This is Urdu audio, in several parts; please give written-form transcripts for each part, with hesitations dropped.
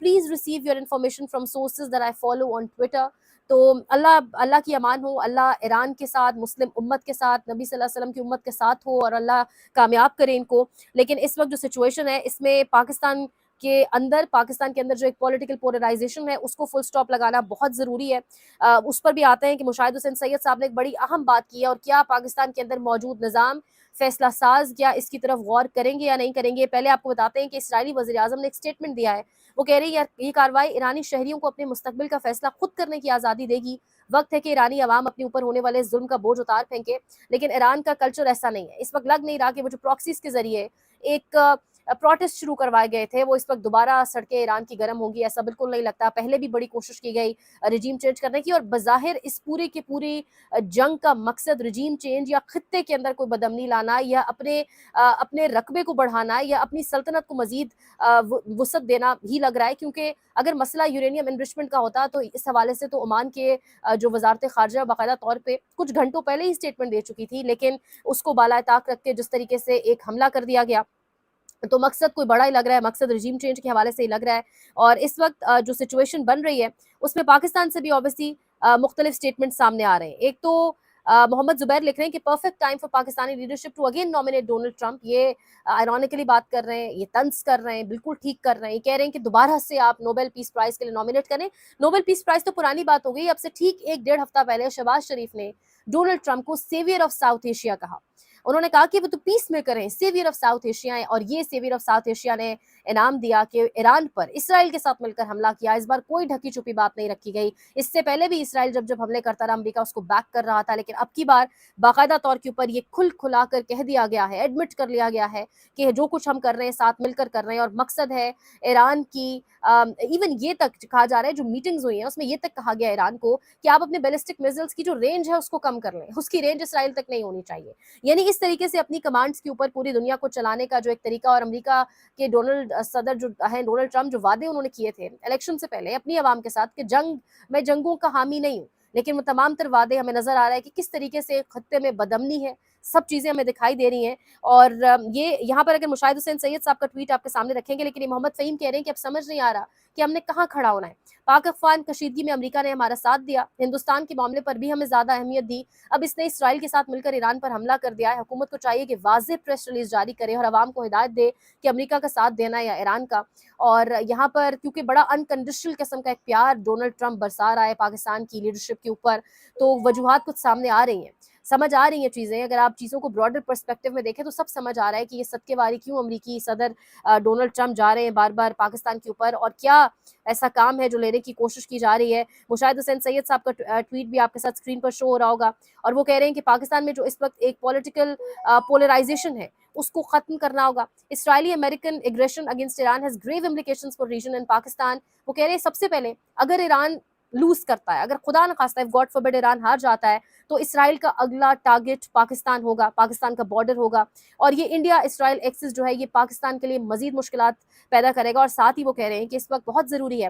please receive your information from sources that I follow on Twitter. تو اللہ کی امان ہو, اللہ ایران کے ساتھ, مسلم امت کے ساتھ, نبی صلی اللہ علیہ وسلم کی امت کے ساتھ ہو, اور اللہ کامیاب کرے ان کو. لیکن اس وقت جو سچویشن ہے اس میں پاکستان کے اندر جو ایک پولیٹیکل پولرائزیشن ہے اس کو فل سٹاپ لگانا بہت ضروری ہے. اس پر بھی آتے ہیں کہ مشاہد حسین سید صاحب نے ایک بڑی اہم بات کی ہے, اور کیا پاکستان کے اندر موجود نظام فیصلہ ساز کیا اس کی طرف غور کریں گے یا نہیں کریں گے. پہلے آپ کو بتاتے ہیں کہ اسرائیلی وزیر اعظم نے ایک اسٹیٹمنٹ دیا ہے, وہ کہہ رہی ہے یہ کارروائی ایرانی شہریوں کو اپنے مستقبل کا فیصلہ خود کرنے کی آزادی دے گی. وقت ہے کہ ایرانی عوام اپنے اوپر ہونے والے ظلم کا بوجھ اتار پھینکے. لیکن ایران کا کلچر ایسا نہیں ہے. اس وقت لگ نہیں رہا کہ وہ جو پراکسیز کے ذریعے ایک پروٹیسٹ شروع کروائے گئے تھے وہ اس وقت دوبارہ سڑکیں ایران کی گرم ہوں گی, ایسا بالکل نہیں لگتا. پہلے بھی بڑی کوشش کی گئی رجیم چینج کرنے کی, اور بظاہر اس پورے کی پوری جنگ کا مقصد رجیم چینج یا خطے کے اندر کوئی بدامنی لانا یا اپنے رقبے کو بڑھانا یا اپنی سلطنت کو مزید وسعت دینا ہی لگ رہا ہے. کیونکہ اگر مسئلہ یورینیم انرچمنٹ کا ہوتا تو اس حوالے سے تو عمان کے جو وزارت خارجہ باقاعدہ طور پہ کچھ گھنٹوں پہلے ہی اسٹیٹمنٹ دے چکی تھی, لیکن اس کو بالائے طاق رکھ کے جس طریقے سے ایک حملہ کر دیا گیا تو مقصد کوئی بڑا ہی لگ رہا ہے, مقصد رجیم چینج کے حوالے سے ہی لگ رہا ہے. اور اس وقت جو سچویشن بن رہی ہے اس میں پاکستان سے بھی اوبیسلی مختلف سٹیٹمنٹ سامنے آ رہے ہیں. ایک تو محمد زبیر لکھ رہے ہیں کہ perfect time for Pakistani leadership to again nominate Donald Trump. یہ آئرونیکلی بات کر رہے ہیں, یہ طنز کر رہے ہیں, بالکل ٹھیک کر رہے ہیں. یہ کہہ رہے ہیں کہ دوبارہ سے آپ نوبل پیس پرائز کے لیے نامینیٹ کریں. نوبل پیس پرائز تو پرانی بات ہو گئی. اب سے ٹھیک 1-1.5 ہفتہ پہلے شہباز شریف نے ڈونلڈ ٹرمپ کو سیویئر آف ساؤتھ ایشیا کہا. انہوں نے کہا کہ وہ تو پیس میں کریں, سیویئر آف ساؤتھ ایشیا ہیں. اور یہ سیویئر آف ساؤتھ ایشیا نے انعام دیا کہ ایران پر اسرائیل کے ساتھ مل کر حملہ کیا. اس بار کوئی ڈھکی چھپی بات نہیں رکھی گئی. اس سے پہلے بھی اسرائیل جب حملے کرتا رہا امریکہ اس کو بیک کر رہا تھا, لیکن اب کی بار باقاعدہ طور کے اوپر یہ کھلا کر کہہ دیا گیا ہے, ایڈمٹ کر لیا گیا ہے کہ جو کچھ ہم کر رہے ہیں ساتھ مل کر رہے ہیں. اور مقصد ہے ایران کی ایون یہ تک کہا جا رہا ہے جو میٹنگز ہوئی ہیں اس میں یہ تک کہا گیا ایران کو کہ آپ اپنے بیلسٹک میزائلز کی جو رینج ہے اس کو کم کر لیں, اس کی رینج اسرائیل تک نہیں ہونی چاہیے. یعنی اس طریقے سے اپنی کمانڈز کے اوپر پوری دنیا کو چلانے کا جو ایک طریقہ. اور امریکہ کے صدر جو ہیں ڈونلڈ ٹرمپ, جو وعدے انہوں نے کیے تھے الیکشن سے پہلے اپنی عوام کے ساتھ کہ میں جنگوں کا حامی نہیں ہوں, لیکن وہ تمام تر وعدے ہمیں نظر آ رہا ہے کہ کس طریقے سے خطے میں بدامنی ہے, سب چیزیں ہمیں دکھائی دے رہی ہیں. اور یہ یہاں پر اگر مشاہد حسین سید صاحب کا ٹویٹ آپ کے سامنے رکھیں گے, لیکن یہ محمد فہیم کہہ رہے ہیں کہ اب سمجھ نہیں آ رہا کہ ہم نے کہاں کھڑا ہونا ہے. پاک افغان کشیدگی میں امریکہ نے ہمارا ساتھ دیا, ہندوستان کے معاملے پر بھی ہمیں زیادہ اہمیت دی, اب اس نے اسرائیل کے ساتھ مل کر ایران پر حملہ کر دیا ہے. حکومت کو چاہیے کہ واضح پریس ریلیز جاری کرے اور عوام کو ہدایت دے کہ امریکہ کا ساتھ دینا یا ایران کا. اور یہاں پر کیونکہ بڑا انکنڈیشنل قسم کا ایک پیار ڈونلڈ ٹرمپ برسا رہا ہے پاکستان کی لیڈرشپ کے اوپر, تو وجوہات کچھ سامنے آ رہی ہیں, سمجھ آ رہی ہیں چیزیں. اگر آپ چیزوں کو براڈر پرسپیکٹو میں دیکھیں تو سب سمجھ آ رہا ہے کہ یہ صدقے واری کیوں امریکی صدر ڈونلڈ ٹرمپ جا رہے ہیں بار بار پاکستان کے اوپر, اور کیا ایسا کام ہے جو لینے کی کوشش کی جا رہی ہے. مشاہد حسین سید صاحب کا ٹویٹ بھی آپ کے ساتھ اسکرین پر شو ہو رہا ہوگا, اور وہ کہہ رہے ہیں کہ پاکستان میں جو اس وقت ایک پولیٹیکل پولرائزیشن ہے اس کو ختم کرنا ہوگا. Israeli American aggression against Iran has grave implications for region and Pakistan. وہ کہہ رہے ہیں سب سے پہلے اگر ایران لوز کرتا ہے, اگر خدا نخواستہ گاڈ فوربڈ ایران ہار جاتا ہے, تو اسرائیل کا اگلا ٹارگٹ پاکستان ہوگا, پاکستان کا بارڈر ہوگا, اور یہ انڈیا اسرائیل ایکسس جو ہے یہ پاکستان کے لیے مزید مشکلات پیدا کرے گا. اور ساتھ ہی وہ کہہ رہے ہیں کہ اس وقت بہت ضروری ہے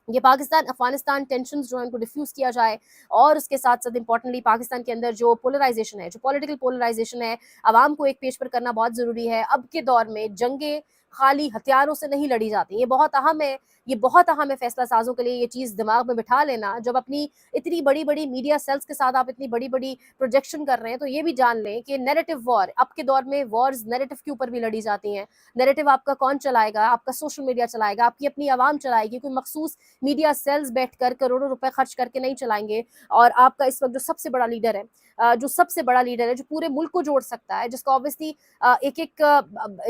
یہ پاکستان افغانستان ٹینشنز جو ہیں ان کو ڈیفیوز کیا جائے, اور اس کے ساتھ ساتھ امپورٹنٹلی پاکستان کے اندر جو پولرائزیشن ہے, جو پولیٹیکل پولرائزیشن ہے, عوام کو ایک پیج پر کرنا بہت ضروری ہے. اب کے دور میں جنگیں خالی ہتھیاروں سے نہیں لڑی جاتی, یہ بہت اہم ہے, یہ بہت اہم ہے فیصلہ سازوں کے لیے یہ چیز دماغ میں بٹھا لینا. جب اپنی اتنی بڑی بڑی میڈیا سیلز کے ساتھ آپ اتنی بڑی بڑی پروجیکشن کر رہے ہیں تو یہ بھی جان لیں کہ نیریٹو وار, اب کے دور میں وارز نیریٹو کے اوپر بھی لڑی جاتی ہیں. نیریٹو آپ کا کون چلائے گا؟ آپ کا سوشل میڈیا چلائے گا, آپ کی اپنی عوام چلائے گی, کوئی مخصوص میڈیا سیلز بیٹھ کر کروڑوں روپے خرچ کر کے نہیں چلائیں گے. اور آپ کا اس وقت جو سب سے بڑا لیڈر ہے, جو پورے ملک کو جوڑ سکتا ہے, جس کو اوبیسلی ایک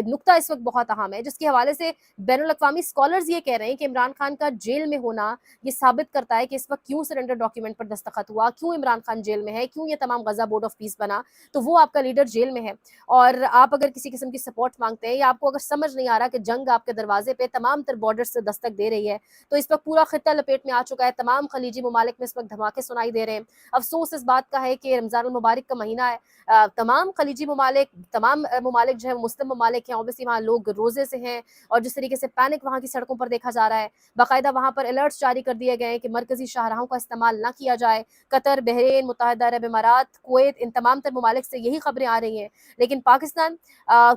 نقطہ اس وقت بہت اہم ہے جس کے حوالے سے بین الاقوامی اسکالرز یہ کہہ رہے ہیں کہ عمران خان کا جیل میں ہونا یہ ثابت کرتا ہے کہ اس وقت کیوں سرنڈر ڈاکیومنٹ پر دستخط ہوا, کیوں عمران خان جیل میں ہے, کیوں یہ تمام غزہ بورڈ آف پیس بنا, تو وہ آپ کا لیڈر جیل میں ہے. اور آپ اگر کسی قسم کی سپورٹ مانگتے ہیں یا آپ کو اگر سمجھ نہیں آ رہا کہ جنگ آپ کے دروازے پہ تمام تر بارڈر سے دستک دے رہی ہے, تو اس وقت پورا خطہ لپیٹ میں آ چکا ہے. تمام خلیجی ممالک میں اس وقت دھماکے سنائی دے رہے ہیں. افسوس اس بات کا ہے کہ رمضان رمضان المبارک کا مہینہ ہے, تمام خلیجی ممالک, تمام ممالک جو ہے مسلم ممالک ہیں, اوبیسلی وہاں لوگ روزے سے ہیں, اور جس طریقے سے پینک وہاں کی سڑکوں پر دیکھا جا رہا ہے, باقاعدہ وہاں پر الرٹس جاری کر دیے گئے ہیں کہ مرکزی شاہراہوں کا استعمال نہ کیا جائے. قطر, بحرین, متحدہ عرب امارات, کویت, ان تمام تر ممالک سے یہی خبریں آ رہی ہیں. لیکن پاکستان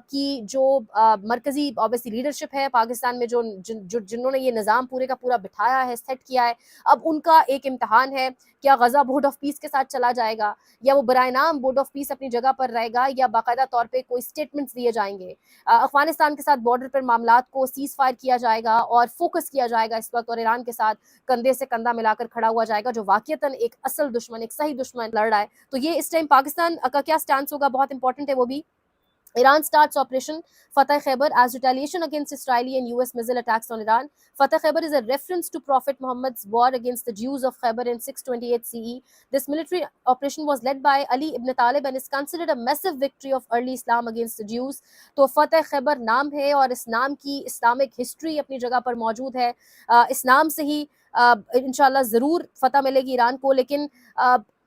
کی جو مرکزی اوبیسلی لیڈرشپ ہے پاکستان میں, جنہوں نے یہ نظام پورے کا پورا بٹھایا ہے, سیٹ کیا ہے, اب ان کا ایک امتحان ہے, کیا غزہ بورڈ آف پیس کے ساتھ چلا جائے گا, یا وہ برائے نام بورڈ آف پیس اپنی جگہ پر رہے گا, یا باقاعدہ طور پہ کوئی سٹیٹمنٹس دیے جائیں گے. افغانستان کے ساتھ بارڈر پر معاملات کو سیز فائر کیا جائے گا اور فوکس کیا جائے گا اس وقت, اور ایران کے ساتھ کندھے سے کندھا ملا کر کھڑا ہوا جائے گا, جو واقعتاً ایک اصل دشمن, ایک صحیح دشمن لڑ رہا ہے. تو یہ اس ٹائم پاکستان کا کیا سٹانس ہوگا, بہت امپورٹنٹ ہے وہ بھی. Iran starts Operation Fateh Khyber as retaliation against Israeli and US missile attacks on Iran. Fateh Khyber is a reference to Prophet Muhammad's war against the Jews of Khyber in 628 CE. This military operation was led by Ali ibn Talib and is considered a massive victory of early Islam against the Jews. تو فتح خیبر نام ہے, اور اس نام کی اسلامک ہسٹری اپنی جگہ پر موجود ہے. اس نام سے ہی انشاءاللہ ضرور فتح ملے گی ایران کو, لیکن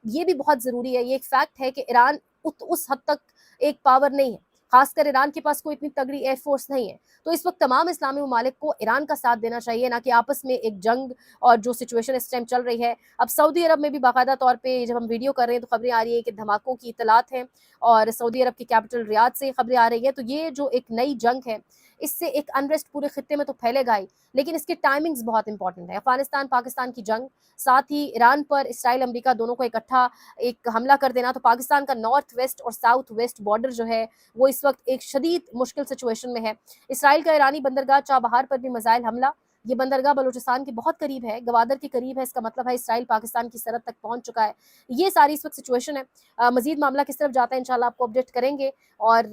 یہ بھی بہت ضروری ہے, یہ ایک فیکٹ ہے کہ ایران اس حد تک ایک پاور نہیں ہے, خاص کر ایران کے پاس کوئی اتنی تگڑی ایئر فورس نہیں ہے. تو اس وقت تمام اسلامی ممالک کو ایران کا ساتھ دینا چاہیے, نہ کہ آپس میں ایک جنگ اور جو سچویشن اس ٹائم چل رہی ہے. اب سعودی عرب میں بھی باقاعدہ طور پہ جب ہم ویڈیو کر رہے ہیں تو خبریں آ رہی ہیں کہ دھماکوں کی اطلاعات ہیں, اور سعودی عرب کی کیپٹل ریاض سے خبریں آ رہی ہیں. تو یہ جو ایک نئی جنگ ہے, اس سے ایک انریسٹ پورے خطے میں تو پھیلے گا ہی, لیکن اس کے ٹائمنگز بہت امپورٹنٹ ہے. افغانستان پاکستان کی جنگ, ساتھ ہی ایران پر اسرائیل امریکہ دونوں کو اکٹھا ایک حملہ کر دینا, تو پاکستان کا نارتھ ویسٹ اور ساؤتھ ویسٹ بارڈر جو ہے وہ اس وقت ایک شدید مشکل سچویشن میں ہے. اسرائیل کا ایرانی بندرگاہ چابہار پر بھی میزائل حملہ, یہ بندرگاہ بلوچستان کے بہت قریب ہے, گوادر کے قریب ہے, اس کا مطلب ہے اسرائیل پاکستان کی سرحد تک پہنچ چکا ہے. یہ ساری اس وقت سچویشن ہے. مزید معاملہ کس طرف جاتا ہے انشاءاللہ آپ کو اپڈیٹ کریں گے, اور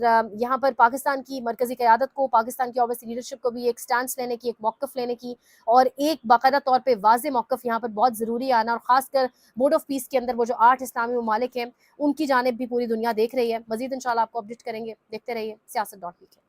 یہاں پر پاکستان کی مرکزی قیادت کو, پاکستان کی اوبیسلی لیڈرشپ کو بھی ایک سٹانس لینے کی, ایک موقف لینے کی, اور ایک باقاعدہ طور پہ واضح موقف یہاں پر بہت ضروری آنا, اور خاص کر بورڈ آف پیس کے اندر وہ جو 8 اسلامی ممالک ہیں ان کی جانب بھی پوری دنیا دیکھ رہی ہے. مزید انشاءاللہ آپ کو اپڈیٹ کریں گے, دیکھتے رہیے سیاست.pk.